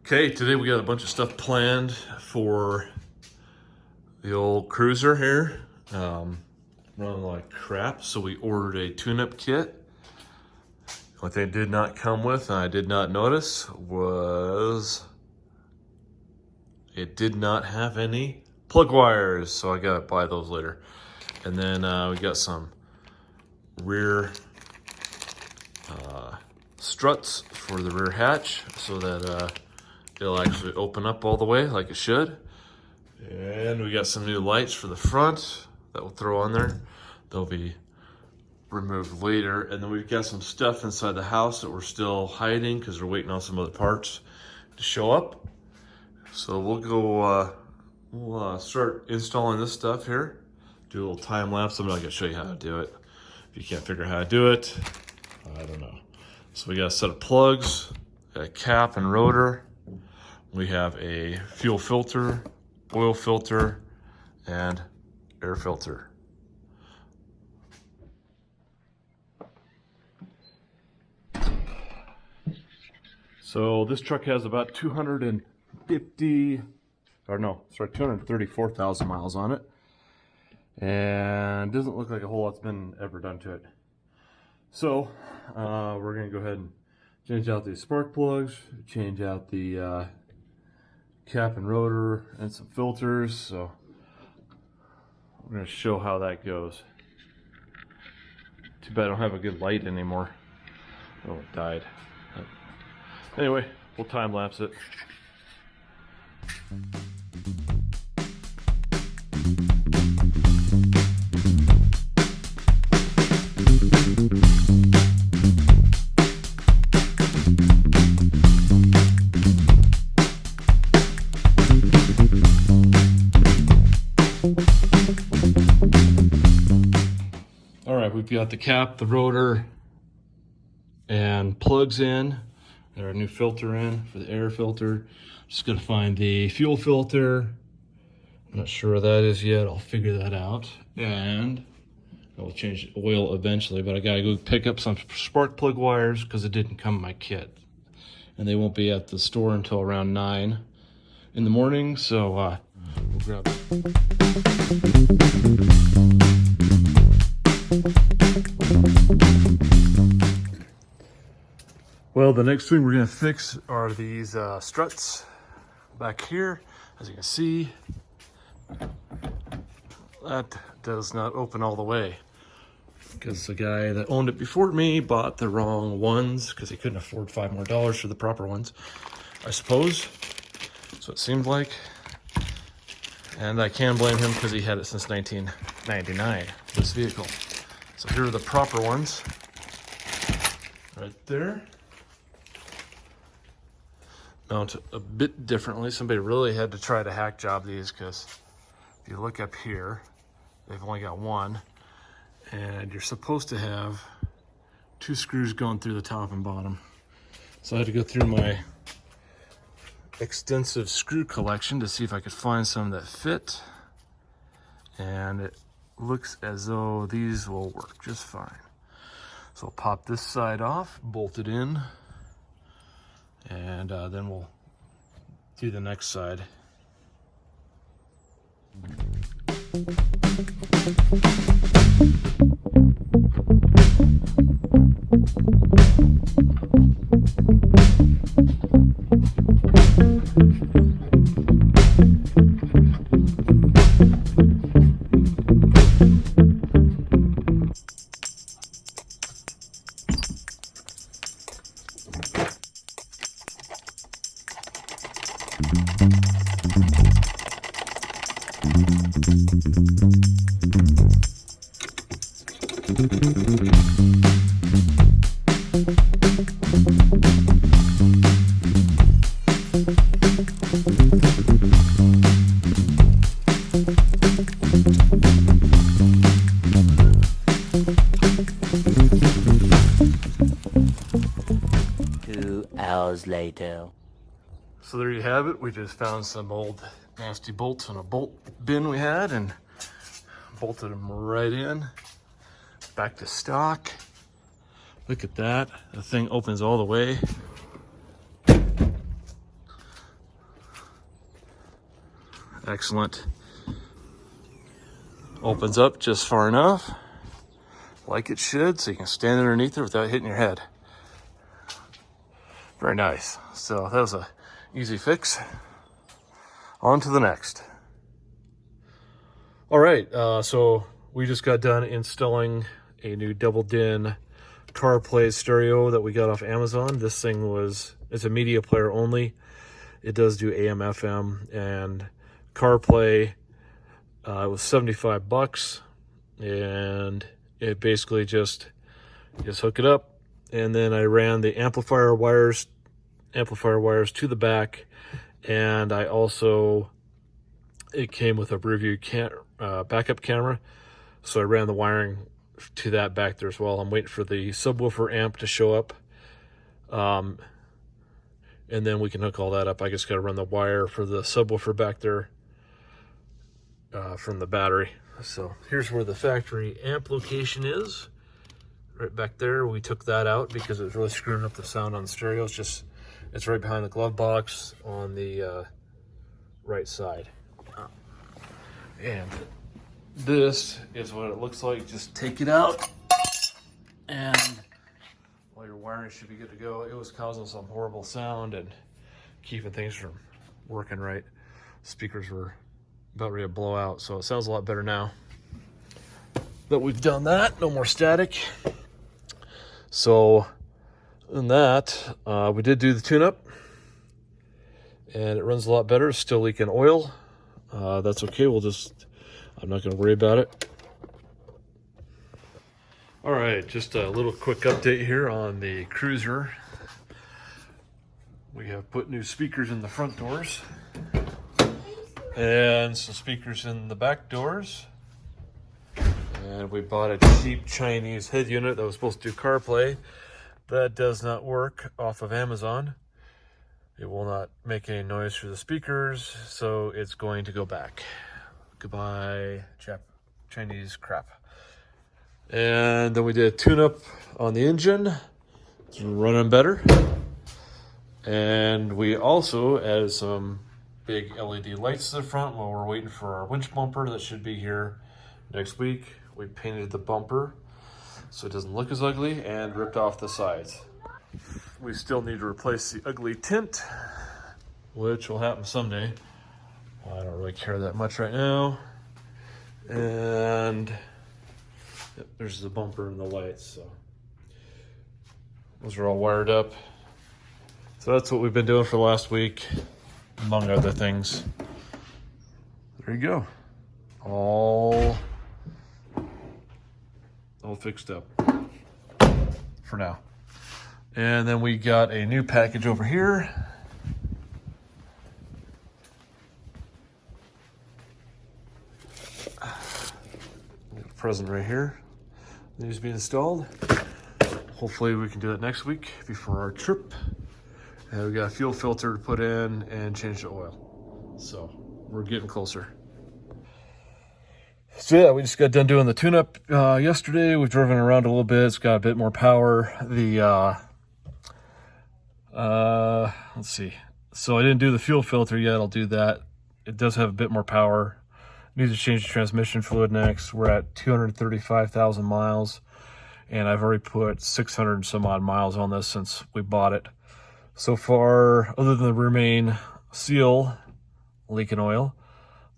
Okay, today we got a bunch of stuff planned for the old cruiser here. Running like crap, so we ordered a tune-up kit. What they did not come with, and I did not notice, was it did not have any plug wires, so I gotta buy those later. And then we got some rear struts for the rear hatch so that it'll actually open up all the way like it should. And we got some new lights for the front that we'll throw on there. They'll be removed later. And then we've got some stuff inside the house that we're still hiding because we're waiting on some other parts to show up. So we'll go, we'll start installing this stuff here. Do a little time lapse. I'm not gonna show you how to do it. If you can't figure out how to do it, I don't know. So we got a set of plugs, a cap and rotor. We have a fuel filter, oil filter, and air filter. So this truck has about 234,000 miles on it. And doesn't look like a whole lot's been ever done to it. So we're gonna go ahead and change out these spark plugs, change out the cap and rotor, and some filters. So we're gonna show how that goes. Too bad I don't have a good light anymore. Oh, it died. Anyway, we'll time lapse it. All right, we've got the cap, the rotor, and plugs in. Got our new filter in for the air filter. Just gonna find the fuel filter. I'm not sure where that is yet. I'll figure that out. And I'll change the oil eventually, but I gotta go pick up some spark plug wires because it didn't come in my kit. And they won't be at the store until around 9 in the morning, so we'll grab it. Well, the next thing we're gonna fix are these struts back here. As you can see, that does not open all the way because the guy that owned it before me bought the wrong ones because he couldn't afford $5 more for the proper ones, I suppose. So it seemed like. And I can blame him because he had it since 1999, this vehicle. So here are the proper ones, right there. Mount a bit differently. Somebody really had to try to hack job these because if you look up here, they've only got one, and you're supposed to have 2 screws going through the top and bottom. So I had to go through my extensive screw collection to see if I could find some that fit, and it looks as though these will work just fine. So I'll pop this side off, bolt it in, and then we'll do the next side. Hours later. So there you have it. We just found some old nasty bolts in a bolt bin we had and bolted them right in. Back to stock. Look at that. The thing opens all the way. Excellent. Opens up just far enough, like it should, so you can stand underneath it without hitting your head. Very nice. So that was a easy fix. On to the next. All right, so we just got done installing a new double din CarPlay stereo that we got off Amazon. This thing it's a media player only. It does do AM, FM, and CarPlay. It was $75, and it basically just hook it up, and then I ran the amplifier wires to the back, and I also, it came with a rear view backup camera, so I ran the wiring to that back there as well. I'm waiting for the subwoofer amp to show up, and then we can hook all that up. I just got to run the wire for the subwoofer back there from the battery. So here's where the factory amp location is, right back there. We took that out because it was really screwing up the sound on the stereo. It's right behind the glove box on the right side. And this is what it looks like. Just take it out, and all your wiring should be good to go. It was causing some horrible sound and keeping things from working right. Speakers were about ready to blow out, so it sounds a lot better now that we've done that. No more static. So in that, we did do the tune-up, and it runs a lot better. It's still leaking oil. That's okay. I'm not going to worry about it. All right, just a little quick update here on the Cruiser. We have put new speakers in the front doors and some speakers in the back doors. And we bought a cheap Chinese head unit that was supposed to do CarPlay. That does not work off of Amazon. It will not make any noise through the speakers, so it's going to go back. Goodbye, Chinese crap. And then we did a tune-up on the engine. It's running better. And we also added some big LED lights to the front while we're waiting for our winch bumper that should be here next week. We painted the bumper so it doesn't look as ugly and ripped off the sides. We still need to replace the ugly tint, which will happen someday. I don't really care that much right now. And yep, there's the bumper and the lights. So those are all wired up. So that's what we've been doing for the last week, among other things. There you go. All fixed up for now. And then we got a new package over here. Present right here needs to be installed. Hopefully we can do it next week before our trip. And we got a fuel filter to put in and change the oil. So we're getting closer. So yeah, we just got done doing the tune-up yesterday. We've driven around a little bit. It's got a bit more power. Let's see. So I didn't do the fuel filter yet. I'll do that. It does have a bit more power. Need to change the transmission fluid next. We're at 235,000 miles, and I've already put 600 and some odd miles on this since we bought it. So far, other than the rear main seal leaking oil,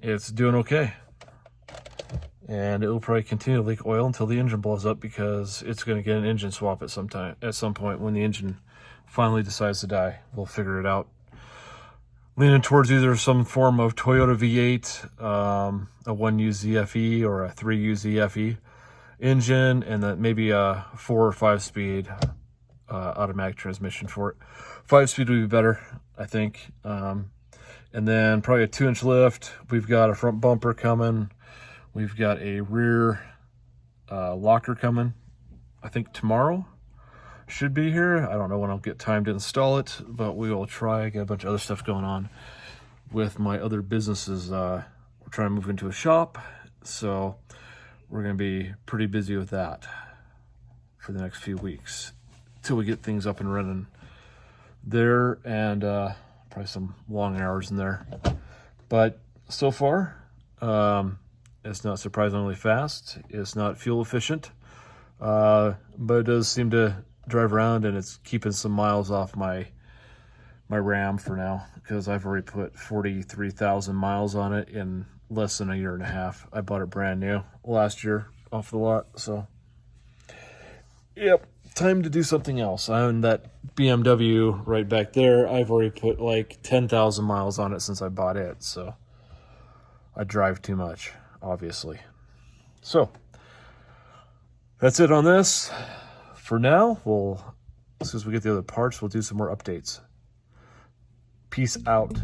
it's doing okay. And it will probably continue to leak oil until the engine blows up, because it's going to get an engine swap at some point when the engine finally decides to die. We'll figure it out. Leaning towards either some form of Toyota V8, a 1U ZFE or a 3U ZFE engine, and then maybe a 4 or 5 speed automatic transmission for it. 5-speed would be better, I think. And then probably a 2-inch lift. We've got a front bumper coming. We've got a rear locker coming, I think tomorrow. Should be here. I don't know when I'll get time to install it, but we will try. I got a bunch of other stuff going on with my other businesses. We're trying to move into a shop, so we're going to be pretty busy with that for the next few weeks till we get things up and running there, and probably some long hours in there. But so far. It's not surprisingly fast. It's not fuel efficient, but it does seem to drive around, and it's keeping some miles off my RAM for now, because I've already put 43,000 miles on it in less than a year and a half. I bought it brand new last year off the lot, so yep, time to do something else. And that BMW right back there, I've already put like 10,000 miles on it since I bought it, so I drive too much, obviously. So that's it on this. For now, as soon as we get the other parts, we'll do some more updates. Peace out.